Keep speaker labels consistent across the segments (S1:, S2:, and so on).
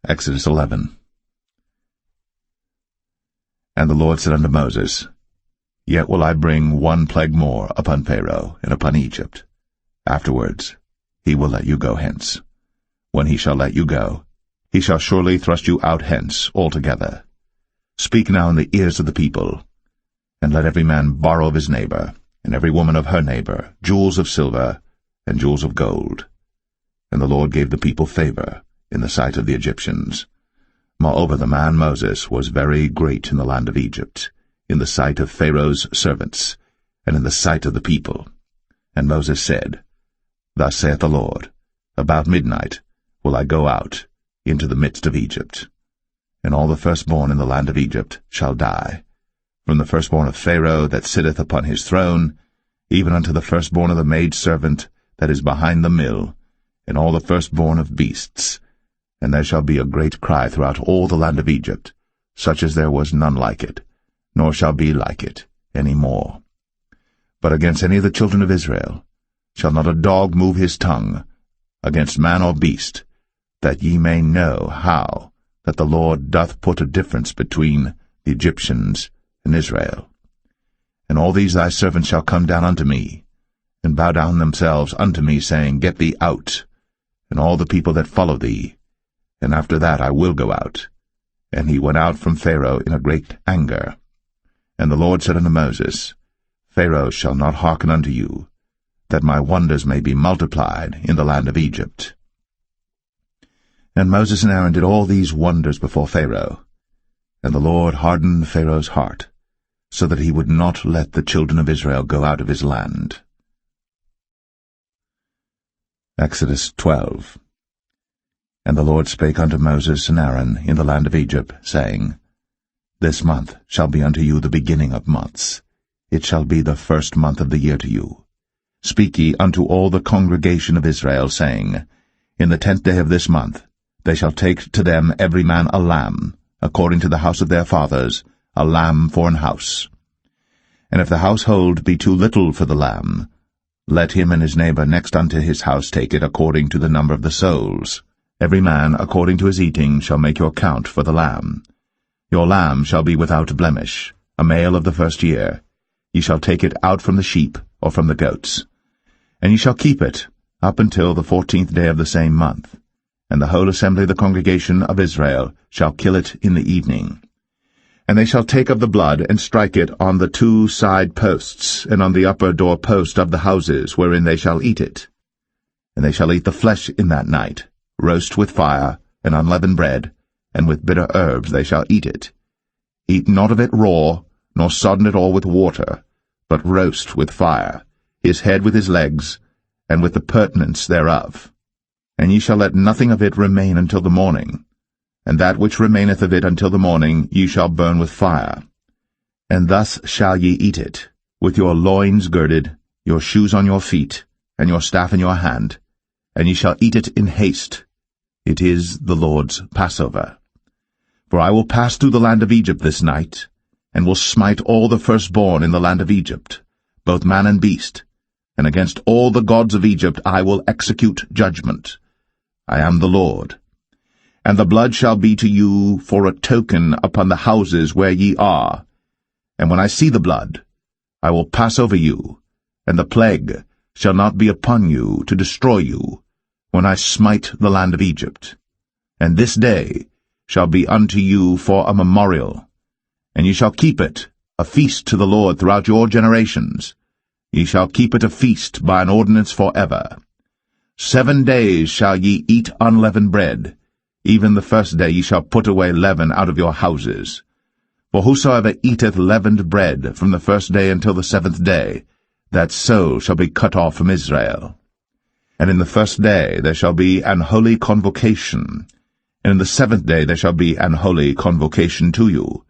S1: Exodus 11. And the Lord said unto Moses, Yet will I bring one plague more upon Pharaoh and upon Egypt. Afterwards he will let you go hence. When he shall let you go, he shall surely thrust you out hence altogether. Speak now in the ears of the people, and let every man borrow of his neighbor, and every woman of her neighbor, jewels of silver and jewels of gold. And the Lord gave the people favor in the sight of the Egyptians. Moreover, the man Moses was very great in the land of Egypt, in the sight of Pharaoh's servants, and in the sight of the people. And Moses said, Thus saith the Lord, About midnight will I go out into the midst of Egypt, and all the firstborn in the land of Egypt shall die, from the firstborn of Pharaoh that sitteth upon his throne, even unto the firstborn of the maidservant that is behind the mill, and all the firstborn of beasts. And there shall be a great cry throughout all the land of Egypt, such as there was none like it, nor shall be like it any more. But against any of the children of Israel shall not a dog move his tongue, against man or beast, that ye may know how that the Lord doth put a difference between the Egyptians and Israel. And all these thy servants shall come down unto me, and bow down themselves unto me, saying, Get thee out, and all the people that follow thee, and after that I will go out. And he went out from Pharaoh in a great anger. And the Lord said unto Moses, Pharaoh shall not hearken unto you, that my wonders may be multiplied in the land of Egypt. And Moses and Aaron did all these wonders before Pharaoh. And the Lord hardened Pharaoh's heart, so that he would not let the children of Israel go out of his land. Exodus 12. And the Lord spake unto Moses and Aaron in the land of Egypt, saying, This month shall be unto you the beginning of months. It shall be the first month of the year to you. Speak ye unto all the congregation of Israel, saying, In the 10th day of this month they shall take to them every man a lamb, according to the house of their fathers, a lamb for an house. And if the household be too little for the lamb, let him and his neighbor next unto his house take it according to the number of the souls. Every man according to his eating shall make your count for the lamb. Your lamb shall be without blemish, a male of the first year. Ye shall take it out from the sheep or from the goats. And ye shall keep it up until the 14th day of the same month. And the whole assembly of the congregation of Israel shall kill it in the evening. And they shall take of the blood, and strike it on the 2 side posts, and on the upper door post of the houses wherein they shall eat it. And they shall eat the flesh in that night, roast with fire, and unleavened bread, and with bitter herbs they shall eat it. Eat not of it raw, nor sodden it all with water, but roast with fire, his head with his legs, and with the purtenance thereof. And ye shall let nothing of it remain until the morning, and that which remaineth of it until the morning ye shall burn with fire. And thus shall ye eat it, with your loins girded, your shoes on your feet, and your staff in your hand, and ye shall eat it in haste. It is the Lord's Passover. For I will pass through the land of Egypt this night, and will smite all the firstborn in the land of Egypt, both man and beast, and against all the gods of Egypt I will execute judgment. I am the Lord. And the blood shall be to you for a token upon the houses where ye are. And when I see the blood, I will pass over you, and the plague shall not be upon you to destroy you, when I smite the land of Egypt. And this day shall be unto you for a memorial, and ye shall keep it a feast to the Lord throughout your generations. Ye shall keep it a feast by an ordinance forever. 7 days shall ye eat unleavened bread. Even the first day ye shall put away leaven out of your houses. For whosoever eateth leavened bread from the first day until the 7th day, that soul shall be cut off from Israel. And in the first day there shall be an holy convocation, and in the 7th day there shall be an holy convocation to you.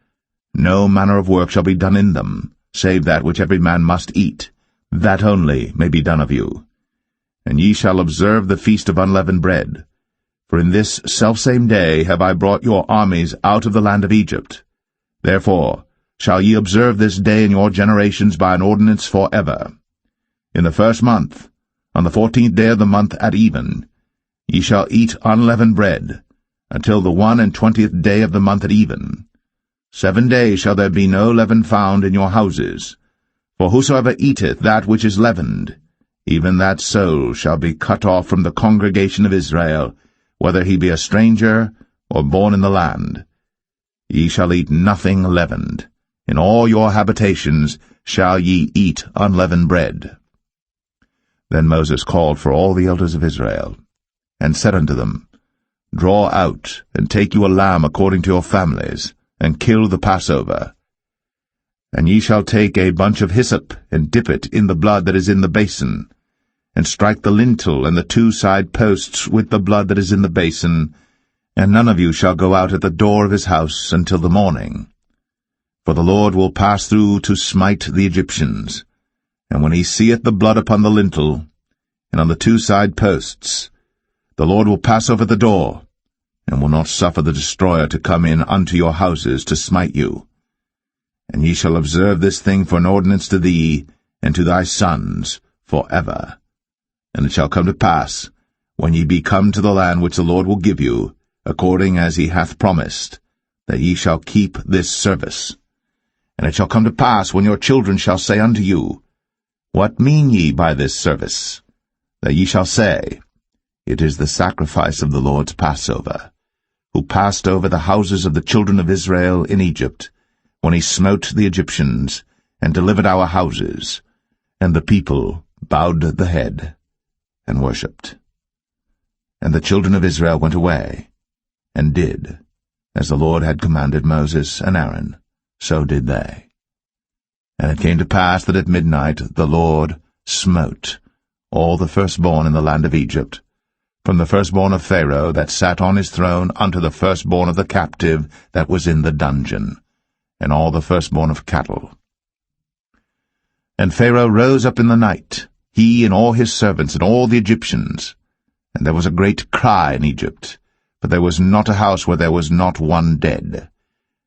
S1: No manner of work shall be done in them, save that which every man must eat, that only may be done of you. And ye shall observe the feast of unleavened bread. For in this selfsame day have I brought your armies out of the land of Egypt. Therefore shall ye observe this day in your generations by an ordinance forever. In the 1st month, on the 14th day of the month at even, ye shall eat unleavened bread. until the 21st day of the month at even. 7 days shall there be no leaven found in your houses. For whosoever eateth that which is leavened, even that soul shall be cut off from the congregation of Israel, whether he be a stranger or born in the land. Ye shall eat nothing leavened. In all your habitations shall ye eat unleavened bread. Then Moses called for all the elders of Israel, and said unto them, Draw out, and take you a lamb according to your families, and kill the Passover. And ye shall take a bunch of hyssop, and dip it in the blood that is in the basin, and strike the lintel and the 2 side posts with the blood that is in the basin, and none of you shall go out at the door of his house until the morning. For the Lord will pass through to smite the Egyptians, and when he seeth the blood upon the lintel, and on the 2 side posts, the Lord will pass over the door, and will not suffer the destroyer to come in unto your houses to smite you. And ye shall observe this thing for an ordinance to thee, and to thy sons, for ever. And it shall come to pass, when ye be come to the land which the Lord will give you, according as he hath promised, that ye shall keep this service. And it shall come to pass, when your children shall say unto you, What mean ye by this service? That ye shall say, It is the sacrifice of the Lord's Passover, who passed over the houses of the children of Israel in Egypt, when he smote the Egyptians, and delivered our houses. And the people bowed the head, and worshipped. And the children of Israel went away, and did, as the Lord had commanded Moses and Aaron, so did they. And it came to pass that at midnight the Lord smote all the firstborn in the land of Egypt, from the firstborn of Pharaoh that sat on his throne unto the firstborn of the captive that was in the dungeon, and all the firstborn of cattle. And Pharaoh rose up in the night, he and all his servants and all the Egyptians, and there was a great cry in Egypt, for there was not a house where there was not one dead.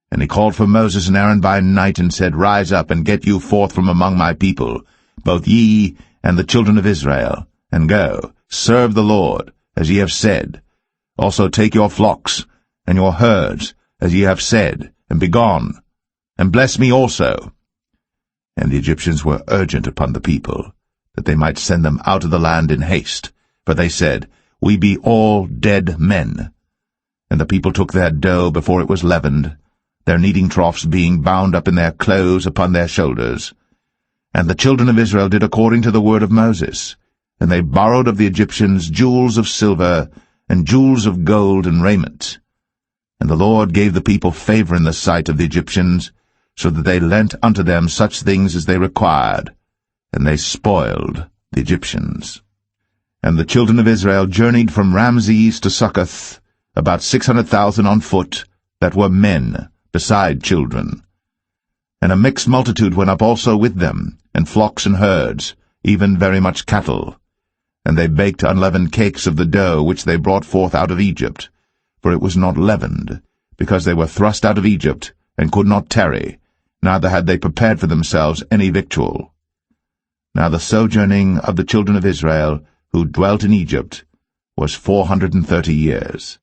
S1: And he called for Moses and Aaron by night, and said, Rise up, and get you forth from among my people, both ye and the children of Israel, and go, serve the Lord, as ye have said. Also take your flocks and your herds, as ye have said, and be gone, and bless me also. And the Egyptians were urgent upon the people, that they might send them out of the land in haste, for they said, We be all dead men. And the people took their dough before it was leavened, their kneading troughs being bound up in their clothes upon their shoulders. And the children of Israel did according to the word of Moses, and they borrowed of the Egyptians jewels of silver, and jewels of gold and raiment. And the Lord gave the people favor in the sight of the Egyptians, so that they lent unto them such things as they required, and they spoiled the Egyptians. And the children of Israel journeyed from Ramses to Succoth, about 600,000 on foot, that were men, beside children. And a mixed multitude went up also with them, and flocks and herds, even very much cattle. And they baked unleavened cakes of the dough which they brought forth out of Egypt, for it was not leavened, because they were thrust out of Egypt, and could not tarry, neither had they prepared for themselves any victual. Now the sojourning of the children of Israel, who dwelt in Egypt, was 430 years.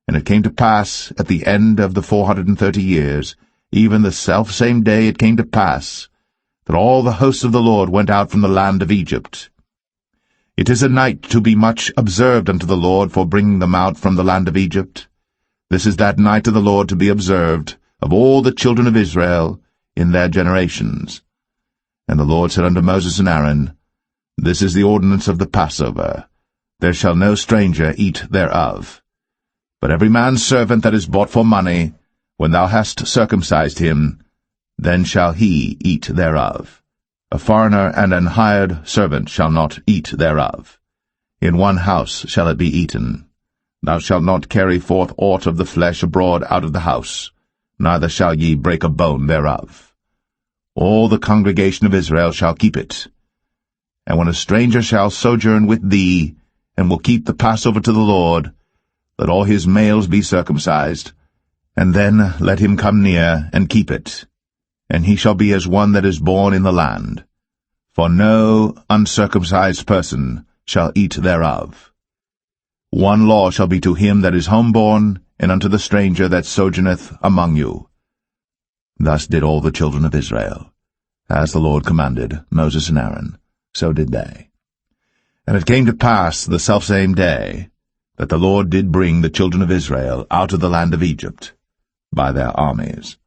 S1: And it came to pass, at the end of the 430 years, even the selfsame day it came to pass, that all the hosts of the Lord went out from the land of Egypt. It is a night to be much observed unto the Lord for bringing them out from the land of Egypt. This is that night of the Lord to be observed of all the children of Israel in their generations. And the Lord said unto Moses and Aaron, This is the ordinance of the Passover. There shall no stranger eat thereof. But every man's servant that is bought for money, when thou hast circumcised him, then shall he eat thereof. A foreigner and an hired servant shall not eat thereof. In one house shall it be eaten. Thou shalt not carry forth aught of the flesh abroad out of the house, neither shall ye break a bone thereof. All the congregation of Israel shall keep it. And when a stranger shall sojourn with thee, and will keep the Passover to the Lord, let all his males be circumcised, and then let him come near and keep it. And he shall be as one that is born in the land. For no uncircumcised person shall eat thereof. One law shall be to him that is homeborn, and unto the stranger that sojourneth among you. Thus did all the children of Israel. As the Lord commanded Moses and Aaron, so did they. And it came to pass the selfsame day, that the Lord did bring the children of Israel out of the land of Egypt by their armies.